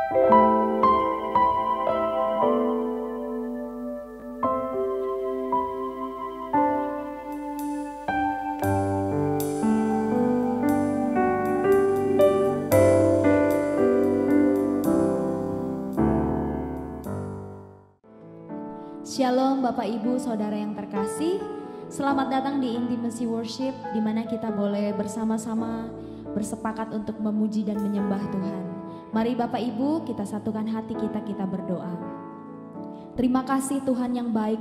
Shalom Bapak Ibu Saudara yang terkasih. Selamat datang di Intimacy Worship, di mana kita boleh bersama-sama bersepakat untuk memuji dan menyembah Tuhan. Mari Bapak Ibu kita satukan hati kita berdoa. Terima kasih Tuhan yang baik.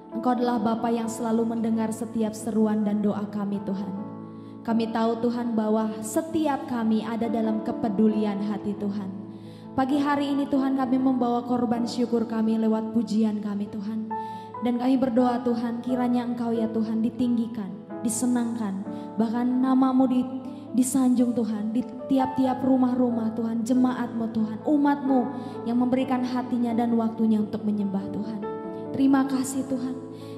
Engkau adalah Bapa yang selalu mendengar setiap seruan dan doa kami Tuhan. Kami tahu Tuhan bahwa setiap kami ada dalam kepedulian hati Tuhan. Pagi hari ini Tuhan kami membawa korban syukur kami lewat pujian kami Tuhan. Dan kami berdoa Tuhan kiranya Engkau ya Tuhan ditinggikan, disenangkan. Bahkan namamu disanjung Tuhan di tiap-tiap rumah-rumah Tuhan. Jemaat-Mu Tuhan, umat-Mu yang memberikan hatinya dan waktunya untuk menyembah Tuhan. Terima kasih Tuhan.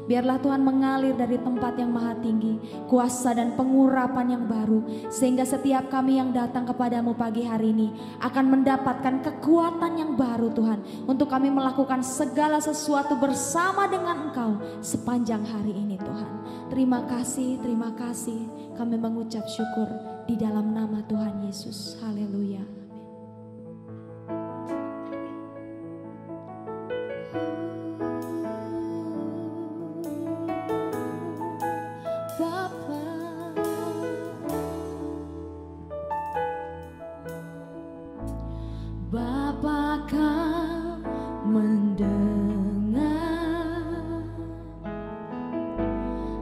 Biarlah Tuhan mengalir dari tempat yang maha tinggi, kuasa dan pengurapan yang baru, sehingga setiap kami yang datang kepadamu pagi hari ini akan mendapatkan kekuatan yang baru Tuhan, untuk kami melakukan segala sesuatu bersama dengan Engkau sepanjang hari ini Tuhan. Terima kasih kami mengucap syukur di dalam nama Tuhan Yesus. Haleluya. Bapa kau mendengar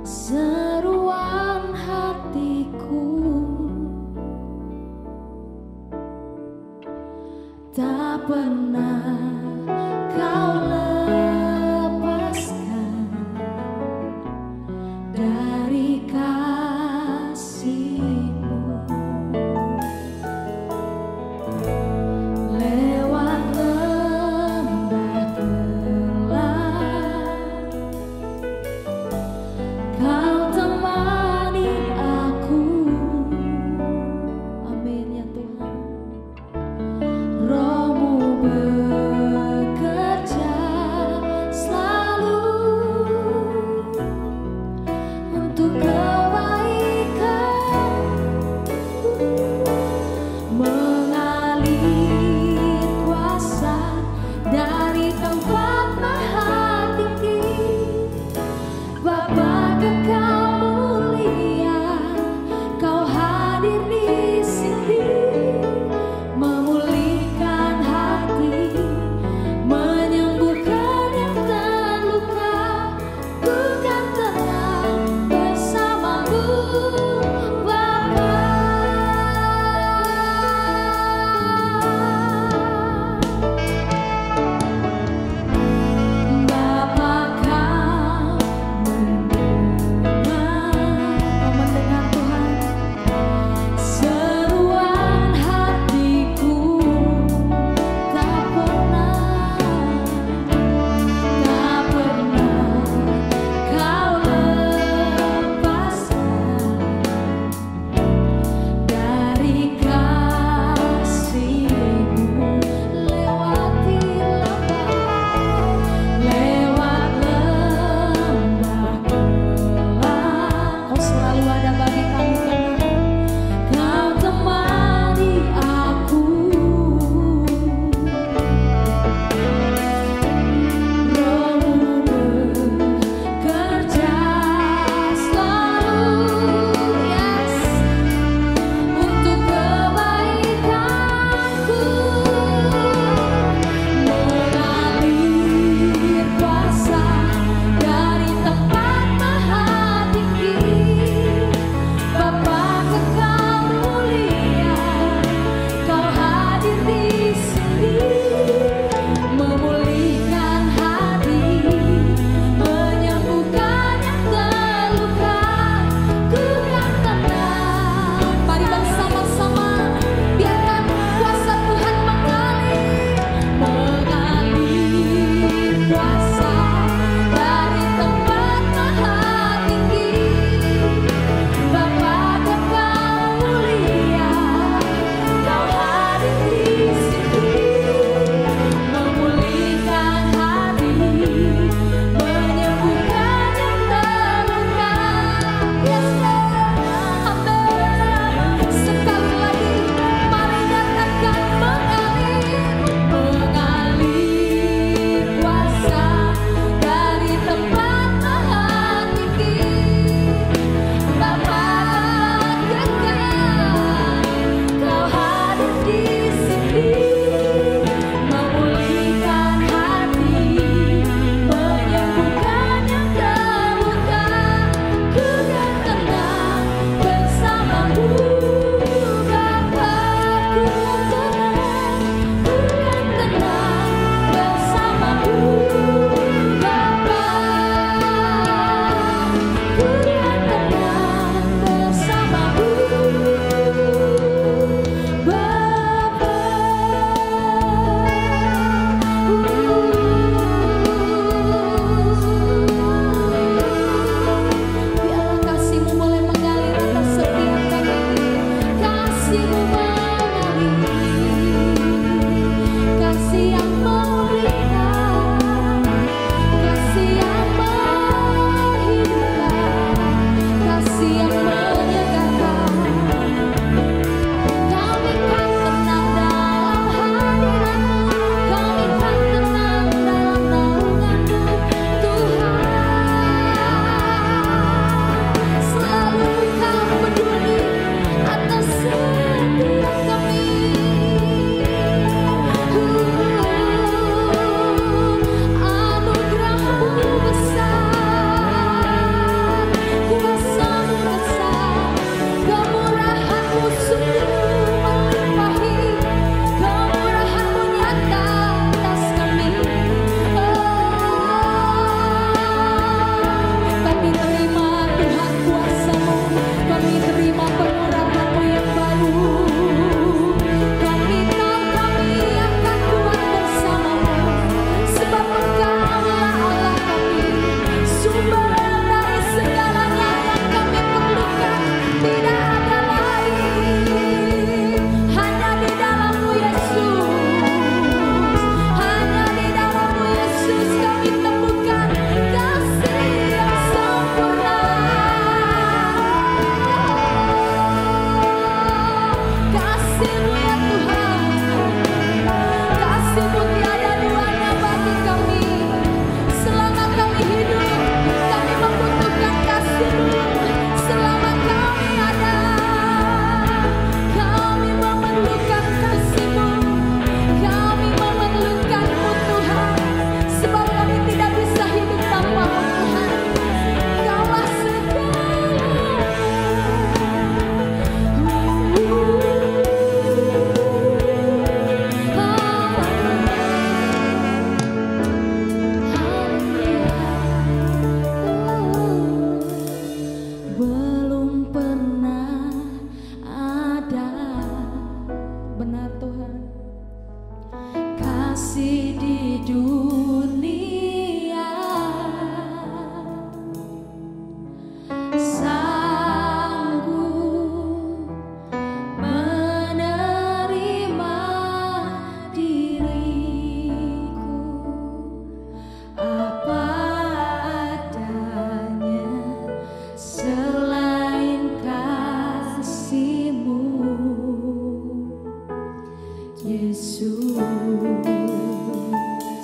seruan hatiku, tak pernah kau lepaskan dari kasih-Mu. Roh-Mu bekerja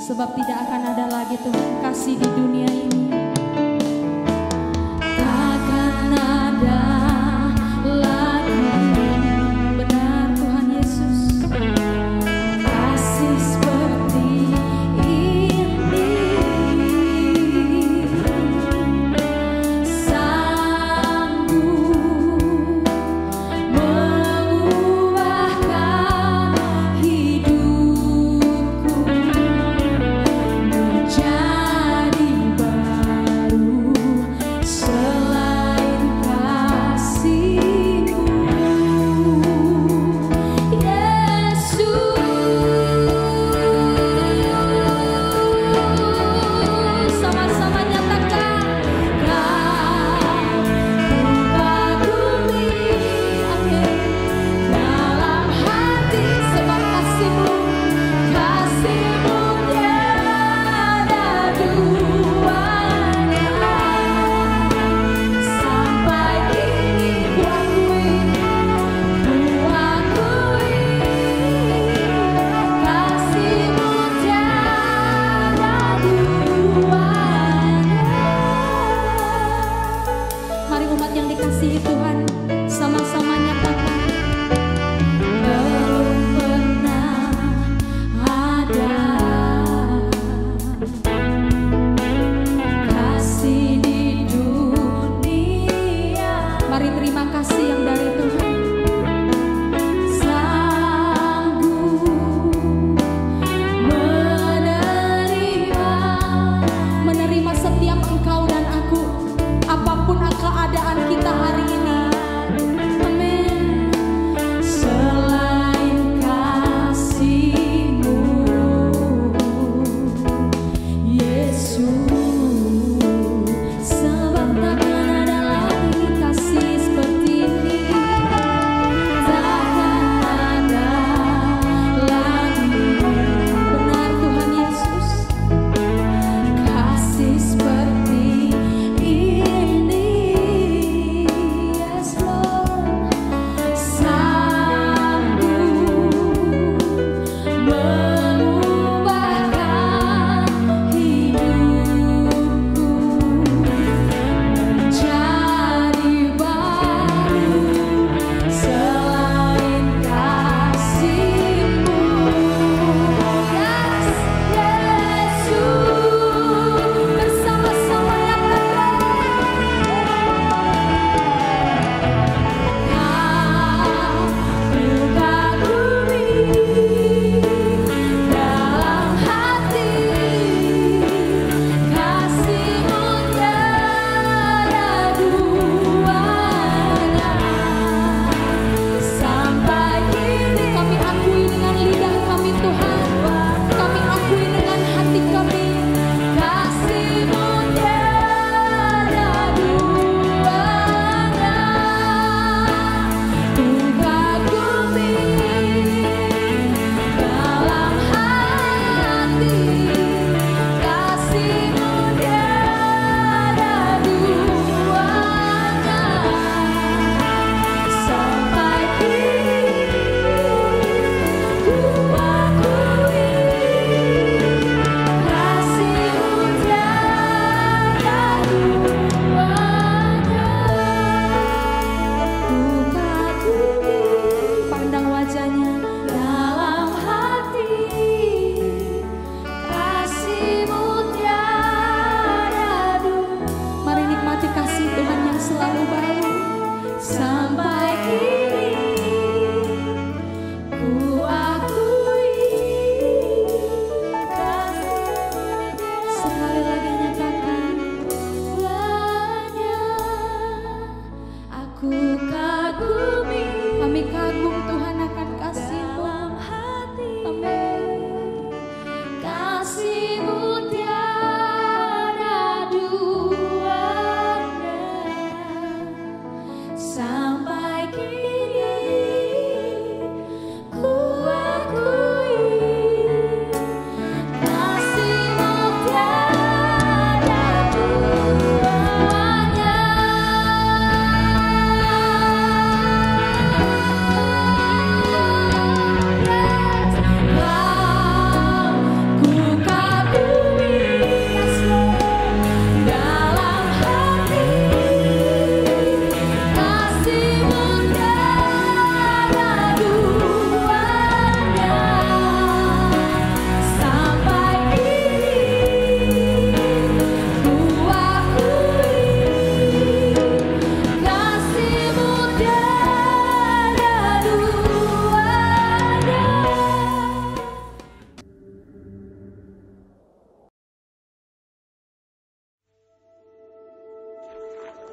Sebab tidak akan ada lagi Tuhan kasih di dunia ini. Takkan ada lagi, Benar Tuhan Yesus. kasih seperti ini. Sanggup mengubahkan hidupku menjadi baru.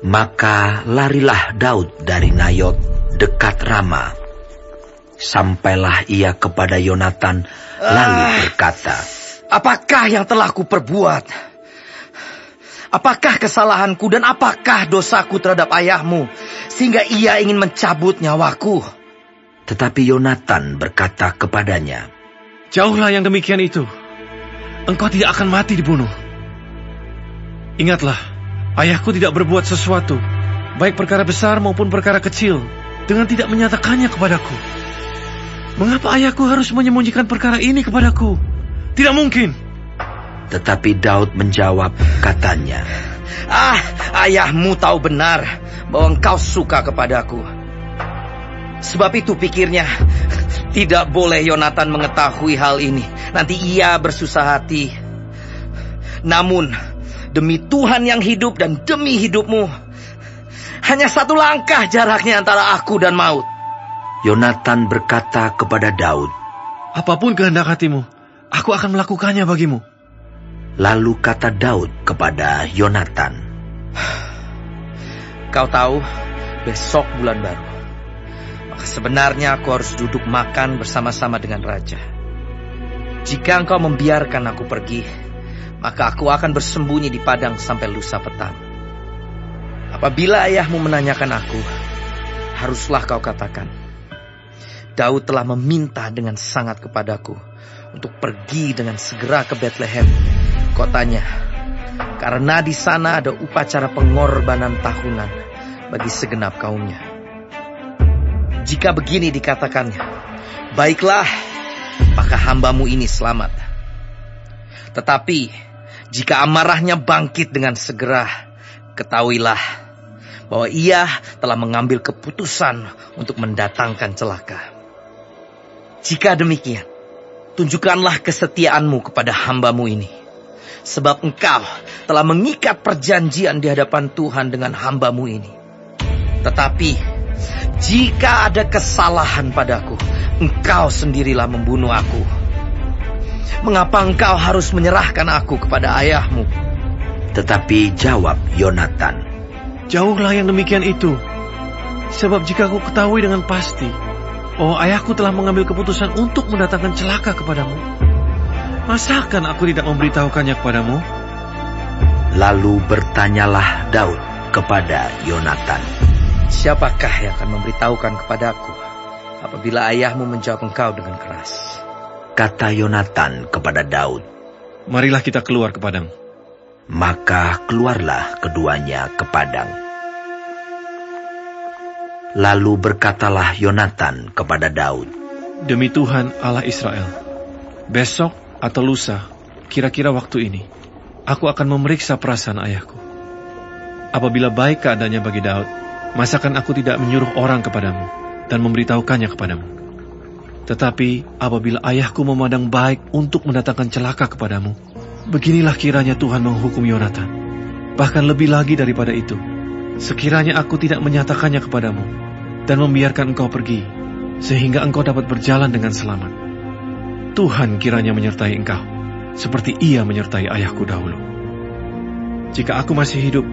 Maka larilah Daud dari Nayot dekat Rama. Sampailah ia kepada Yonatan, lalu berkata, "Apakah yang telah kuperbuat? Apakah kesalahanku dan apakah dosaku terhadap ayahmu, sehingga ia ingin mencabut nyawaku?" Tetapi Yonatan berkata kepadanya, "Jauhlah yang demikian itu. Engkau tidak akan mati dibunuh. Ingatlah, ayahku tidak berbuat sesuatu, baik perkara besar maupun perkara kecil, dengan tidak menyatakannya kepadaku. Mengapa ayahku harus menyembunyikan perkara ini kepadaku? Tidak mungkin." Tetapi Daud menjawab, katanya, Ayahmu tahu benar bahwa engkau suka kepadaku. Sebab itu pikirnya, tidak boleh Yonatan mengetahui hal ini. Nanti ia bersusah hati. Namun, demi Tuhan yang hidup dan demi hidupmu, hanya satu langkah jaraknya antara aku dan maut." Yonatan berkata kepada Daud, "Apapun kehendak hatimu, aku akan melakukannya bagimu." Lalu kata Daud kepada Yonatan, "Kau tahu, besok bulan baru. Maka sebenarnya aku harus duduk makan bersama-sama dengan raja. Jika engkau membiarkan aku pergi, maka aku akan bersembunyi di padang sampai lusa petang. Apabila ayahmu menanyakan aku, haruslah kau katakan, Daud telah meminta dengan sangat kepadaku untuk pergi dengan segera ke Betlehem, kotanya, karena di sana ada upacara pengorbanan tahunan bagi segenap kaumnya. Jika begini dikatakannya, baiklah, maka hambamu ini selamat. Tetapi jika amarahnya bangkit dengan segera, ketahuilah bahwa ia telah mengambil keputusan untuk mendatangkan celaka. Jika demikian, tunjukkanlah kesetiaanmu kepada hambamu ini, sebab engkau telah mengikat perjanjian di hadapan Tuhan dengan hambamu ini. Tetapi jika ada kesalahan padaku, engkau sendirilah membunuh aku. Mengapa engkau harus menyerahkan aku kepada ayahmu?" Tetapi jawab Yonatan, "Jauhlah yang demikian itu. Sebab jika aku ketahui dengan pasti bahwa ayahku telah mengambil keputusan untuk mendatangkan celaka kepadamu, masakan aku tidak memberitahukannya kepadamu?" Lalu bertanyalah Daud kepada Yonatan, "Siapakah yang akan memberitahukan kepadaku apabila ayahmu menjawab engkau dengan keras?" Kata Yonatan kepada Daud, "Marilah kita keluar ke padang." Maka keluarlah keduanya ke padang. Lalu berkatalah Yonatan kepada Daud, "Demi Tuhan Allah Israel, besok atau lusa, kira-kira waktu ini, aku akan memeriksa perasaan ayahku. Apabila baik keadaannya bagi Daud, masakan aku tidak menyuruh orang kepadamu dan memberitahukannya kepadamu? Tetapi apabila ayahku memandang baik untuk mendatangkan celaka kepadamu, beginilah kiranya Tuhan menghukum Yonatan. Bahkan lebih lagi daripada itu, sekiranya aku tidak menyatakannya kepadamu dan membiarkan engkau pergi, sehingga engkau dapat berjalan dengan selamat. Tuhan kiranya menyertai engkau, seperti ia menyertai ayahku dahulu. Jika aku masih hidup,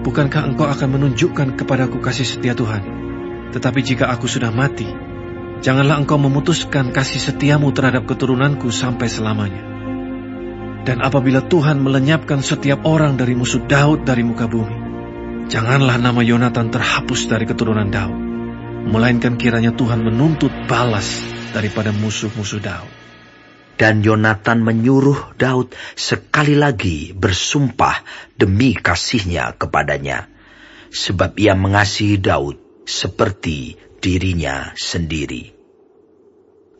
bukankah engkau akan menunjukkan kepadaku kasih setia Tuhan? Tetapi jika aku sudah mati, janganlah engkau memutuskan kasih setiamu terhadap keturunanku sampai selamanya. Dan apabila Tuhan melenyapkan setiap orang dari musuh Daud dari muka bumi, janganlah nama Yonatan terhapus dari keturunan Daud, melainkan kiranya Tuhan menuntut balas daripada musuh-musuh Daud." Dan Yonatan menyuruh Daud sekali lagi bersumpah demi kasihnya kepadanya, sebab ia mengasihi Daud seperti dirinya sendiri.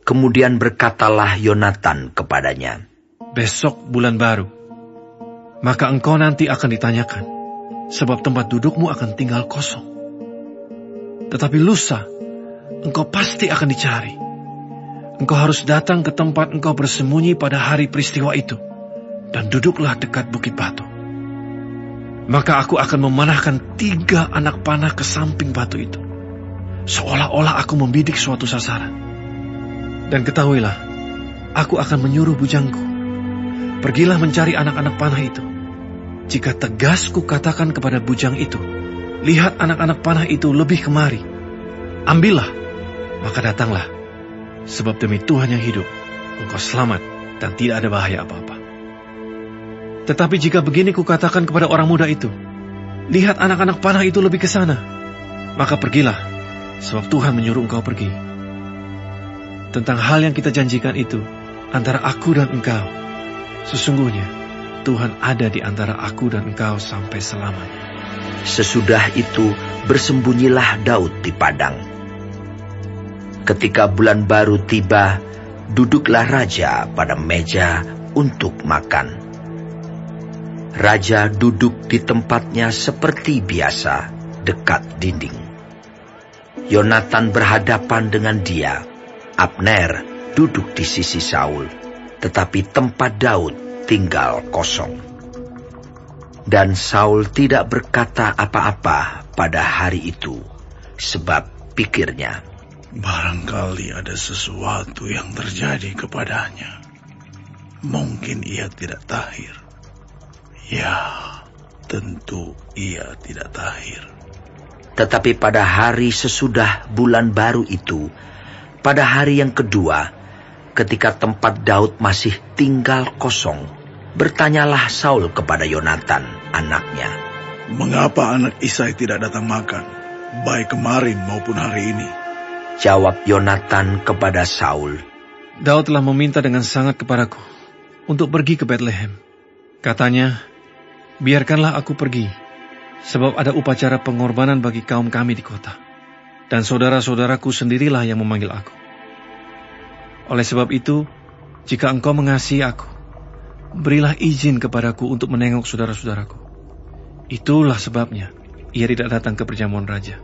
Kemudian berkatalah Yonatan kepadanya, "Besok bulan baru, maka engkau nanti akan ditanyakan, sebab tempat dudukmu akan tinggal kosong. Tetapi lusa, engkau pasti akan dicari. Engkau harus datang ke tempat engkau bersembunyi pada hari peristiwa itu, dan duduklah dekat bukit batu. Maka aku akan memanahkan 3 anak panah ke samping batu itu, seolah-olah aku membidik suatu sasaran. Dan ketahuilah, aku akan menyuruh bujangku, pergilah mencari anak-anak panah itu. Jika tegas ku katakan kepada bujang itu, lihat anak-anak panah itu lebih kemari. Ambillah, maka datanglah. Sebab demi Tuhan yang hidup, engkau selamat dan tidak ada bahaya apa-apa. Tetapi jika begini kukatakan kepada orang muda itu, lihat anak-anak panah itu lebih ke sana, maka pergilah, sebab Tuhan menyuruh engkau pergi. Tentang hal yang kita janjikan itu, antara aku dan engkau, sesungguhnya Tuhan ada di antara aku dan engkau sampai selamanya. Sesudah itu bersembunyilah Daud di padang. Ketika bulan baru tiba, duduklah raja pada meja untuk makan. Raja duduk di tempatnya seperti biasa, dekat dinding. Yonatan berhadapan dengan dia. Abner duduk di sisi Saul, tetapi tempat Daud tinggal kosong. Dan Saul tidak berkata apa-apa pada hari itu, sebab pikirnya, barangkali ada sesuatu yang terjadi kepadanya. Mungkin ia tidak tahir. Ya, tentu ia tidak tahir. Tetapi pada hari sesudah bulan baru itu, pada hari yang kedua, ketika tempat Daud masih tinggal kosong, bertanyalah Saul kepada Yonatan, anaknya. Mengapa anak Isai tidak datang makan, baik kemarin maupun hari ini? Jawab Yonatan kepada Saul, Daud telah meminta dengan sangat kepadaku untuk pergi ke Betlehem. Katanya, biarkanlah aku pergi, sebab ada upacara pengorbanan bagi kaum kami di kota. Dan saudara-saudaraku sendirilah yang memanggil aku. Oleh sebab itu, jika engkau mengasihi aku, berilah izin kepadaku untuk menengok saudara-saudaraku. Itulah sebabnya ia tidak datang ke perjamuan raja.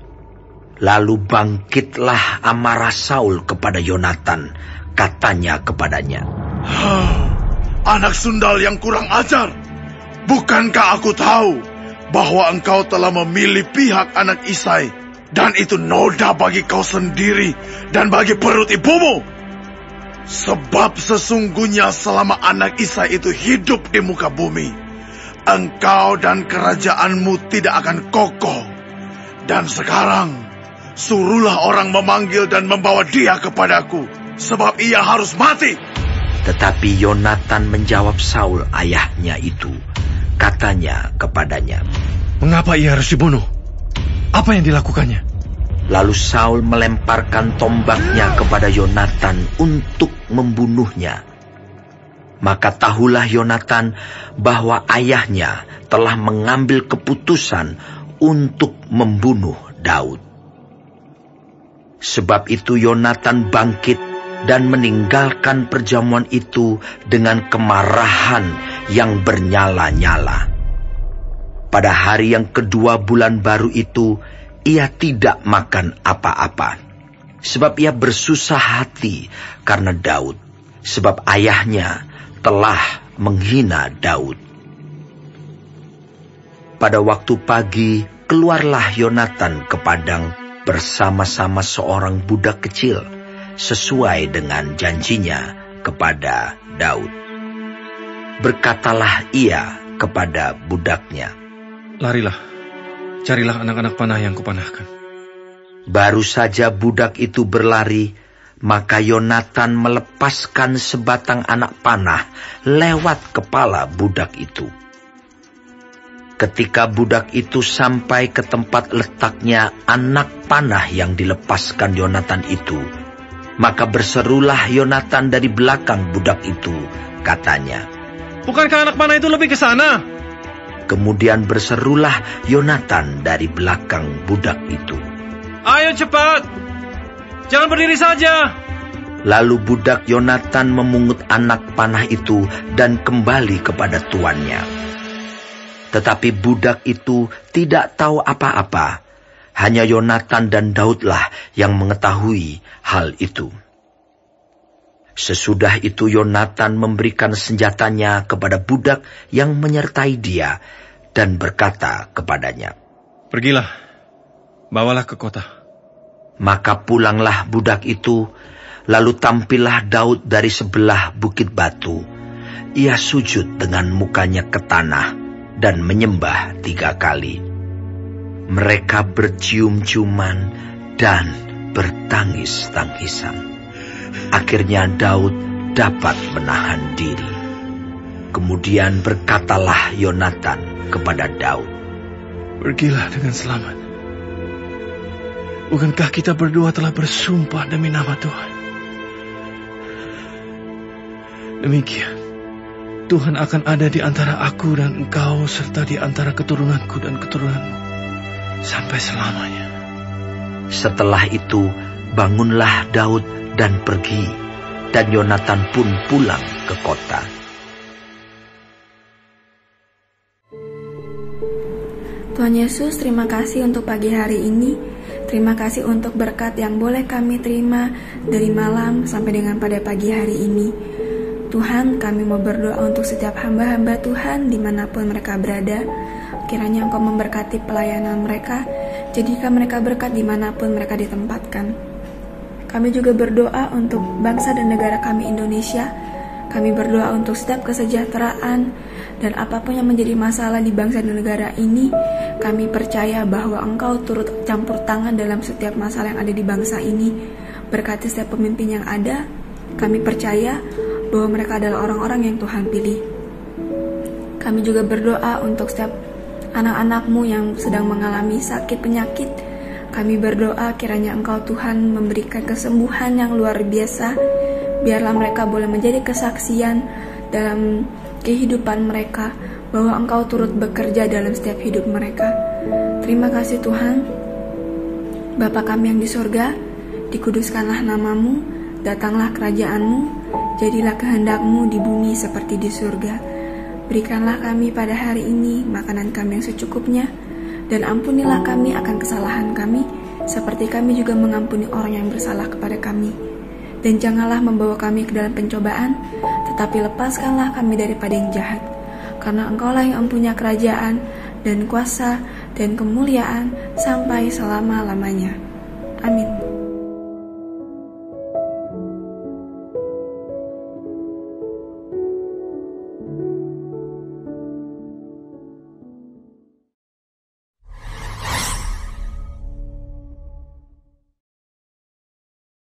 Lalu bangkitlah amarah Saul kepada Yonatan. Katanya kepadanya, anak sundal yang kurang ajar, bukankah aku tahu bahwa engkau telah memilih pihak anak Isai, dan itu noda bagi kau sendiri dan bagi perut ibumu? Sebab sesungguhnya selama anak Isai itu hidup di muka bumi, engkau dan kerajaanmu tidak akan kokoh. Dan sekarang, suruhlah orang memanggil dan membawa dia kepadaku, sebab ia harus mati. Tetapi Yonatan menjawab Saul ayahnya itu. Katanya kepadanya, mengapa ia harus dibunuh? Apa yang dilakukannya? Lalu Saul melemparkan tombaknya kepada Yonatan untuk membunuhnya. Maka tahulah Yonatan bahwa ayahnya telah mengambil keputusan untuk membunuh Daud. Sebab itu Yonatan bangkit dan meninggalkan perjamuan itu dengan kemarahan yang bernyala-nyala. Pada hari yang kedua bulan baru itu, ia tidak makan apa-apa, sebab ia bersusah hati karena Daud, sebab ayahnya telah menghina Daud. Pada waktu pagi, keluarlah Yonatan ke padang bersama-sama seorang budak kecil, sesuai dengan janjinya kepada Daud. Berkatalah ia kepada budaknya, larilah, carilah anak-anak panah yang kupanahkan. Baru saja budak itu berlari, maka Yonatan melepaskan sebatang anak panah lewat kepala budak itu. Ketika budak itu sampai ke tempat letaknya anak panah yang dilepaskan Yonatan itu, maka berserulah Yonatan dari belakang budak itu, katanya, bukankah anak panah itu lebih ke sana? Kemudian berserulah Yonatan dari belakang budak itu, ayo cepat, jangan berdiri saja. Lalu budak Yonatan memungut anak panah itu dan kembali kepada tuannya. Tetapi budak itu tidak tahu apa-apa, hanya Yonatan dan Daudlah yang mengetahui hal itu. Sesudah itu Yonatan memberikan senjatanya kepada budak yang menyertai dia dan berkata kepadanya, pergilah, bawalah ke kota. Maka pulanglah budak itu, lalu tampillah Daud dari sebelah bukit batu. Ia sujud dengan mukanya ke tanah dan menyembah 3 kali. Mereka bercium-ciuman dan bertangis-tangisan. Akhirnya Daud dapat menahan diri. Kemudian berkatalah Yonatan kepada Daud, "Pergilah dengan selamat. Bukankah kita berdua telah bersumpah demi nama Tuhan? Demikian, Tuhan akan ada di antara aku dan engkau serta di antara keturunanku dan keturunanmu sampai selamanya." Setelah itu bangunlah Daud dan pergi, dan Yonatan pun pulang ke kota. Tuhan Yesus, terima kasih untuk pagi hari ini. Terima kasih untuk berkat yang boleh kami terima dari malam sampai dengan pada pagi hari ini. Tuhan, kami mau berdoa untuk setiap hamba-hamba Tuhan dimanapun mereka berada. Kiranya Engkau memberkati pelayanan mereka, jadikan mereka berkat dimanapun mereka ditempatkan. Kami juga berdoa untuk bangsa dan negara kami Indonesia. Kami berdoa untuk setiap kesejahteraan dan apapun yang menjadi masalah di bangsa dan negara ini. Kami percaya bahwa Engkau turut campur tangan dalam setiap masalah yang ada di bangsa ini. Berkati setiap pemimpin yang ada. Kami percaya bahwa mereka adalah orang-orang yang Tuhan pilih. Kami juga berdoa untuk setiap anak-anak-Mu yang sedang mengalami sakit penyakit. Kami berdoa kiranya Engkau Tuhan memberikan kesembuhan yang luar biasa. Biarlah mereka boleh menjadi kesaksian dalam kehidupan mereka, bahwa Engkau turut bekerja dalam setiap hidup mereka. Terima kasih Tuhan. Bapa kami yang di sorga, dikuduskanlah nama-Mu, datanglah kerajaan-Mu, jadilah kehendak-Mu di bumi seperti di surga. Berikanlah kami pada hari ini makanan kami yang secukupnya, dan ampunilah kami akan kesalahan kami, seperti kami juga mengampuni orang yang bersalah kepada kami. Dan janganlah membawa kami ke dalam pencobaan, tetapi lepaskanlah kami daripada yang jahat. Karena Engkaulah yang mempunyai kerajaan, dan kuasa, dan kemuliaan, sampai selama-lamanya. Amin.